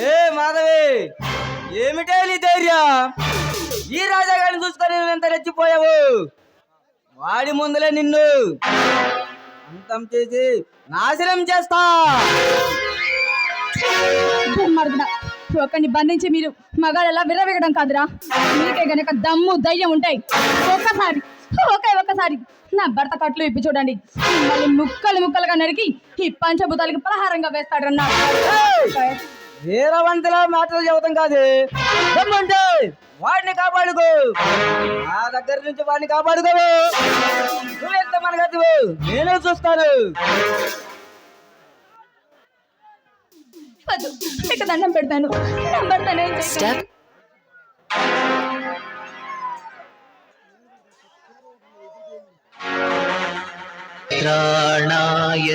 ఏ మాధవి, ఏమిటే నీ ధైర్యం? ఈ రాజాగారిని చూసుకొని ఎంత రెచ్చిపోయావు? వాడి ముందులే నిన్ను అంతం చేసి నాశనం చేస్తా. ఒకరిని బంధించి మీరు మగాళ్ళలా విర్రవీగడం కాదురా. మీకే గనక దమ్ము ధైర్యం ఉంటాయి, ఒక్కసారి నా భర్త కట్లు ఇప్పి చూడండి. మళ్ళీ ముక్కలు ముక్కలుగా నరికి ఈ పంచభూతాలకి పలహారంగా వేస్తాడన్నా. వీరవంతిలా మాటలు చెబుతాం కాదు, దమ్ముంటే వాడిని కాపాడుకో. నా దగ్గర నుంచి వాడిని కాపాడుకోవు. నువ్వెంత మనగతివు నేను చూస్తాను. మీకు దండం పెడతాను, నా భర్తనే ప్రాణాయ